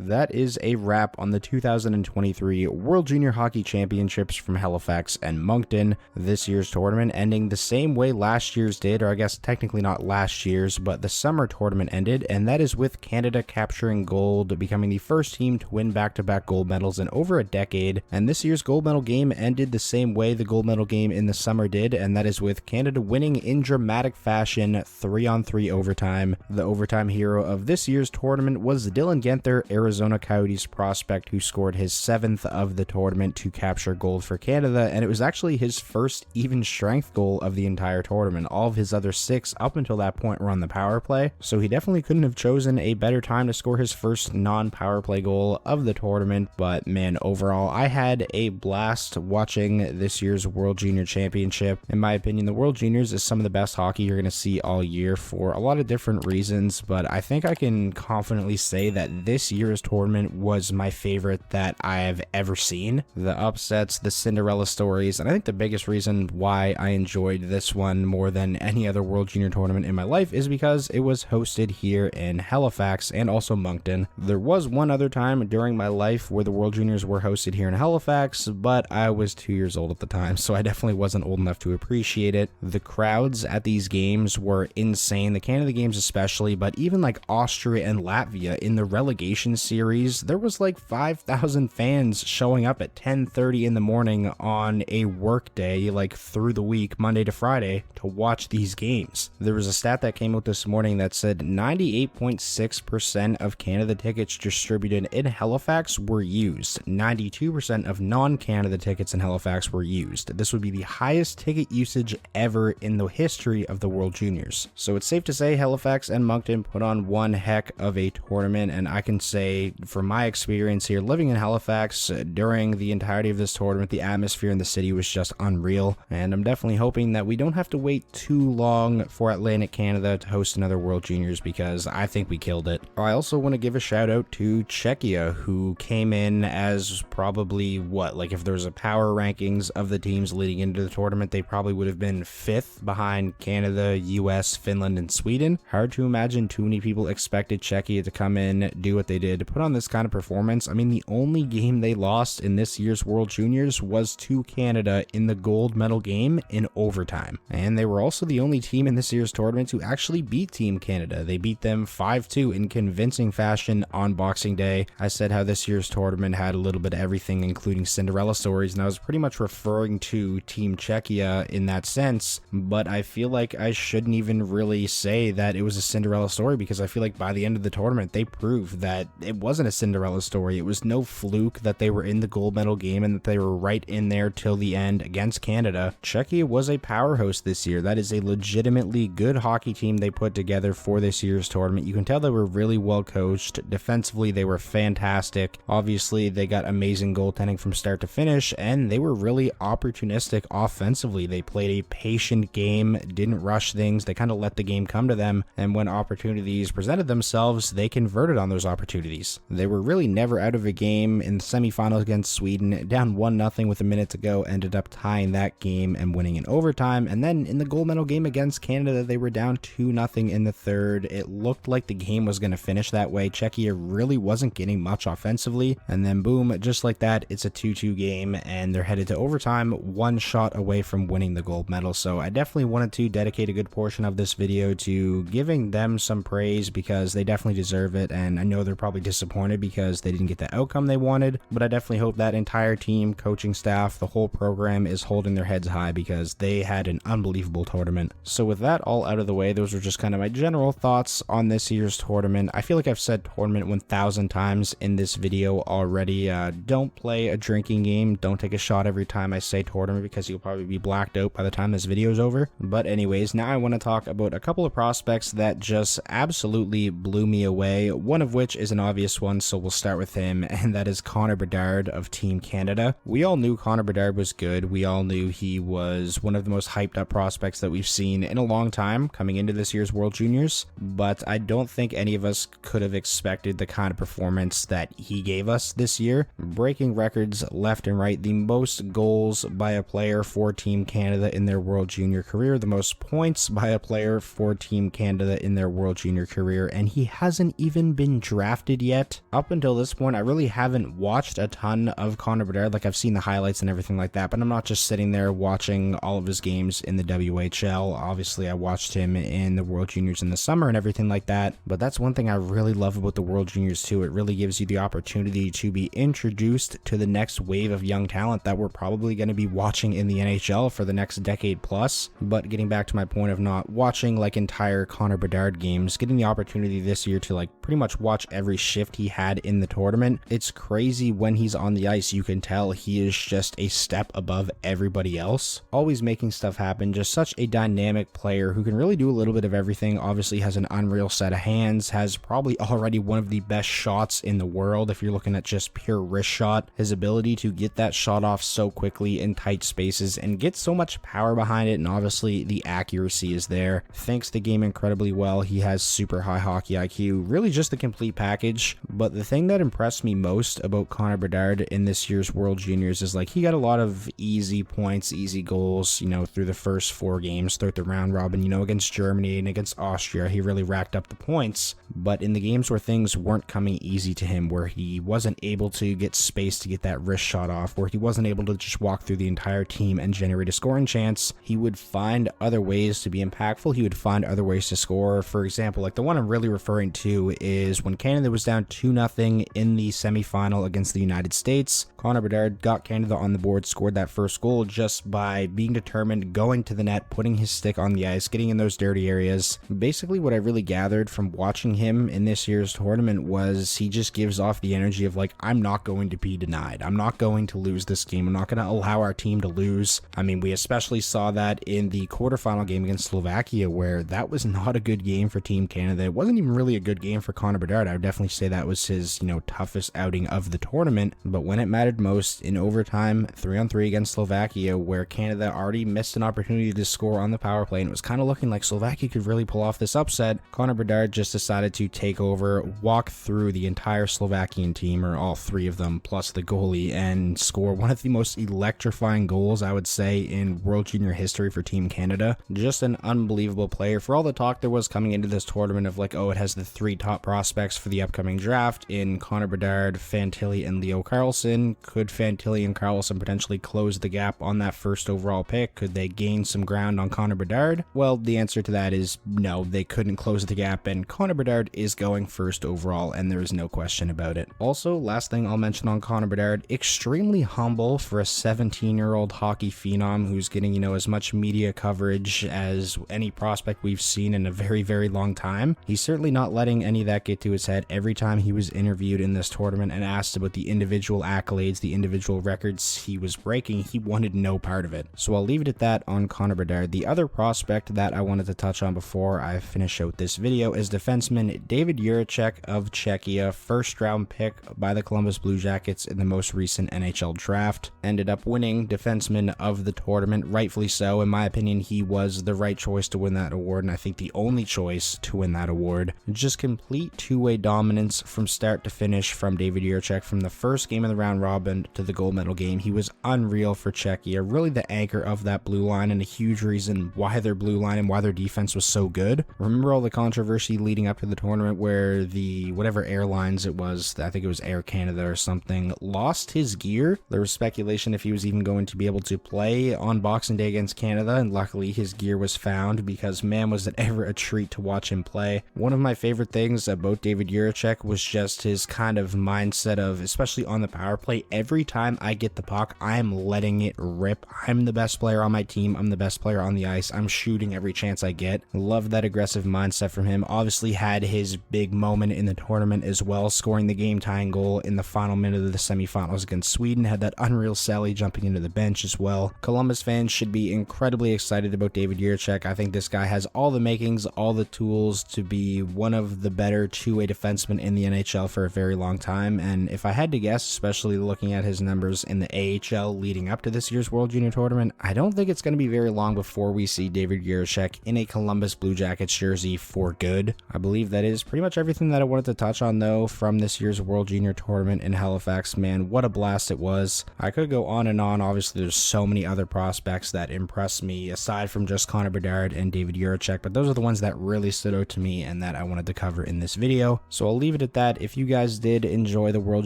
that is a wrap on the 2023 World Junior Hockey Championships from Halifax and Moncton. This year's tournament ending the same way last year's did, or I guess technically not last year's, but the summer tournament ended, and that is with Canada capturing gold, becoming the first team to win back-to-back gold medals in over a decade. And this year's gold medal game ended the same way the gold medal game in the summer did, and that is with Canada winning in dramatic fashion 3-on-3 overtime. The overtime hero of this year's tournament was Dylan Genther, Arizona Coyotes prospect, who scored his 7th of the tournament to capture gold for Canada, and it was actually his first even strength goal of the entire tournament. All of his other 6 up until that point were on the power play, so he definitely couldn't have chosen a better time to score his first non-power play goal of the tournament. But man, overall, I had a blast watching this year's World Junior Championship. In my opinion, the World Juniors is some of the best hockey you're going to see all year for a lot of different reasons, but I think I can confidently say that this year's tournament was my favorite that I have ever seen. The upsets, the Cinderella stories, and I think the biggest reason why I enjoyed this one more than any other World Junior tournament in my life is because it was hosted here in Halifax and also Moncton. There was one other time during my life where the World Juniors were hosted here in Halifax, but I was 2 years old at the time, so I definitely wasn't old enough to appreciate it. The crowds at these games were insane, the Canada games especially, but even like Austria and Latvia in the relegation series, there was like 5,000 fans showing up at 10:30 in the morning on a work day, like through the week, Monday to Friday, to watch these games. There was a stat that came out this morning that said 98.6% of Canada tickets distributed in Halifax were used. 92% of non-Canada tickets in Halifax were used. This would be the highest ticket usage ever in the history of the World Juniors. So it's safe to say Halifax and Moncton put on one heck of a tournament, and I can say from my experience here living in Halifax during the entirety of this tournament, the atmosphere in the city was just unreal, and I'm definitely hoping that we don't have to wait too long for Atlantic Canada to host another World Juniors, because I think we killed it. I also want to give a shout out to Czechia, who came in as probably like if there was a power rankings of the teams leading into the tournament, they probably would have been 5th behind Canada, US, Finland, and Sweden. Hard to imagine too many people expected Czechia to come in, do what they did, to put on this kind of performance. I mean, the only game they lost in this year's World Juniors was to Canada in the gold medal game in overtime. And they were also the only team in this year's tournament to actually beat Team Canada. They beat them 5-2 in convincing fashion on Boxing Day. I said how this year's tournament had a little bit of everything, including Cinderella stories, and I was pretty much referring to Team Czechia in that sense, but I feel like I shouldn't even really say that it was a Cinderella story, because I feel like by the end of the tournament, they proved that it wasn't a Cinderella story. It was no fluke that they were in the gold medal game and that they were right in there till the end against Canada. Czechia was a powerhouse this year. That is a legitimately good hockey team they put together for this year's tournament. You can tell they were really well coached. Defensively, they were fantastic. Obviously, they got amazing goaltending from start to finish, and they were really opportunistic offensively. They played a patient game, didn't rush things. They kind of let the game come to them, and when opportunities presented themselves, they converted on those opportunities. They were really never out of a game. In the semifinals against Sweden, down 1-0 with a minute to go, ended up tying that game and winning in overtime. And then in the gold medal game against Canada, they were down 2-0 in the third. It looked like the game was going to finish that way. Czechia really wasn't getting much offensively, and then boom, just like that, it's a 2-2 game, and they're headed to overtime, one shot away from winning the gold medal. So I definitely wanted to dedicate a good portion of this video to giving them some praise, because they definitely deserve it, and I know they're probably disappointed because they didn't get the outcome they wanted, but I definitely hope that entire team, coaching staff, the whole program is holding their heads high, because they had an unbelievable tournament. So with that all out of the way, those are just kind of my general thoughts on this year's tournament. I feel like I've said tournament 1,000 times in this video already. Don't play a drinking game. Don't take a shot every time I say tournament, because you'll probably be blacked out by the time this video is over. But anyways, now I want to talk about a couple of prospects that just absolutely blew me away, one of which is an obvious one, so we'll start with him, and that is Connor Bedard of Team Canada. We all knew Connor Bedard was good. We all knew he was one of the most hyped up prospects that we've seen in a long time coming into this year's World Juniors, but I don't think any of us could have expected the kind of performance that he gave us this year, breaking records left and right. The most goals by a player for Team Canada in their World Junior career, the most points by a player for Team Canada in their World Junior career, and he hasn't even been drafted yet. yet. Up until this point, I really haven't watched a ton of Connor Bedard. Like, I've seen the highlights and everything like that, but I'm not just sitting there watching all of his games in the WHL. Obviously, I watched him in the World Juniors in the summer and everything like that, but that's one thing I really love about the World Juniors too. It really gives you the opportunity to be introduced to the next wave of young talent that we're probably going to be watching in the NHL for the next decade plus. But getting back to my point of not watching like entire Connor Bedard games, getting the opportunity this year to like pretty much watch every shift he had in the tournament, it's crazy. When he's on the ice, you can tell he is just a step above everybody else, always making stuff happen. Just such a dynamic player who can really do a little bit of everything. Obviously has an unreal set of hands, has probably already one of the best shots in the world if you're looking at just pure wrist shot. His ability to get that shot off so quickly in tight spaces and get so much power behind it, and obviously the accuracy is there. Thinks the game incredibly well. He has super high hockey IQ, really just the complete package. But the thing that impressed me most about Connor Bedard in this year's World Juniors is like he got a lot of easy points, easy goals, through the first 4 games throughout the round robin, against Germany and against Austria. He really racked up the points, but in the games where things weren't coming easy to him, where he wasn't able to get space to get that wrist shot off, where he wasn't able to just walk through the entire team and generate a scoring chance, he would find other ways to be impactful. He would find other ways to score. For example, like the one I'm really referring to is when Canada was down 2-0 in the semifinal against the United States. Connor Bedard got Canada on the board, scored that first goal just by being determined, going to the net, putting his stick on the ice, getting in those dirty areas. Basically, what I really gathered from watching him in this year's tournament was he just gives off the energy of like, I'm not going to be denied. I'm not going to lose this game. I'm not going to allow our team to lose. I mean, we especially saw that in the quarterfinal game against Slovakia, where that was not a good game for Team Canada. It wasn't even really a good game for Connor Bedard. I would definitely say that was his, toughest outing of the tournament. But when it mattered most, in overtime, 3-on-3 against Slovakia, where Canada already missed an opportunity to score on the power play, and it was kind of looking like Slovakia could really pull off this upset, Connor Bedard just decided to take over, walk through the entire Slovakian team, or all 3 of them, plus the goalie, and score one of the most electrifying goals, I would say, in World Junior history for Team Canada. Just an unbelievable player. For all the talk there was coming into this tournament of like, oh, it has the 3 top prospects for the upcoming draft in Connor Bedard, Fantilli, and Leo Carlsson. Could Fantilli and Carlsson potentially close the gap on that first overall pick? Could they gain some ground on Connor Bedard? Well, the answer to that is no, they couldn't close the gap, and Connor Bedard is going first overall, and there is no question about it. Also, last thing I'll mention on Connor Bedard, extremely humble for a 17-year-old hockey phenom who's getting, as much media coverage as any prospect we've seen in a very, very long time. He's certainly not letting any of that get to his head. Every time he was interviewed in this tournament and asked about the individual accolades, the individual records he was breaking, he wanted no part of it. So I'll leave it at that on Connor Bedard. The other prospect that I wanted to touch on before I finish out this video is defenseman David Jiricek of Czechia, first round pick by the Columbus Blue Jackets in the most recent NHL draft. Ended up winning defenseman of the tournament, rightfully so. In my opinion, he was the right choice to win that award, and I think the only choice to win that award. Just complete two-way dominance from start to finish from David Jiricek. From the first game of the round robin to the gold medal game, he was unreal for Czechia, really the anchor of that blue line and a huge reason why their blue line and why their defense was so good. Remember all the controversy leading up to the tournament where the whatever airlines it was, I think it was Air Canada or something, lost his gear. There was speculation if he was even going to be able to play on Boxing Day against Canada, and luckily his gear was found, because man, was it ever a treat to watch him play. One of my favorite things about David Jiricek was just his kind of mindset of, especially on the power play, every time I get the puck, I am letting it rip. I'm the best player on my team. I'm the best player on the ice. I'm shooting every chance I get. Love that aggressive mindset from him. Obviously had his big moment in the tournament as well, scoring the game-tying goal in the final minute of the semifinals against Sweden. Had that unreal sally jumping into the bench as well. Columbus fans should be incredibly excited about David Jiricek. I think this guy has all the makings, all the tools to be one of the better two-way defensemen in the NHL for a very long time. And if I had to guess, especially looking at his numbers in the AHL leading up to this year's World Junior Tournament, I don't think it's going to be very long before we see David Jiricek in a Columbus Blue Jackets jersey for good. I believe that is pretty much everything that I wanted to touch on, though, from this year's World Junior Tournament in Halifax. Man, what a blast it was. I could go on and on. Obviously, there's so many other prospects that impressed me aside from just Connor Bedard and David Jiricek, but those are the ones that really stood out to me and that I wanted to cover in this video. So I'll leave leave it at that. If you guys did enjoy the World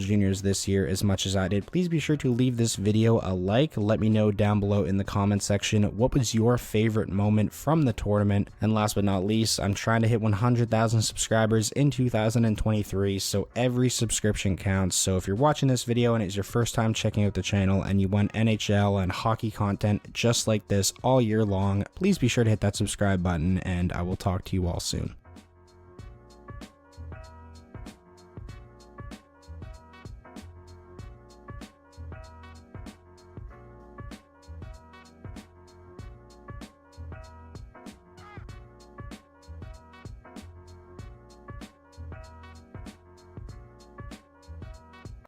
Juniors this year as much as I did, please be sure to leave this video a like. Let me know down below in the comment section what was your favorite moment from the tournament. And last but not least, I'm trying to hit 100,000 subscribers in 2023, so every subscription counts. So if you're watching this video and it's your first time checking out the channel and you want NHL and hockey content just like this all year long, please be sure to hit that subscribe button, and I will talk to you all soon.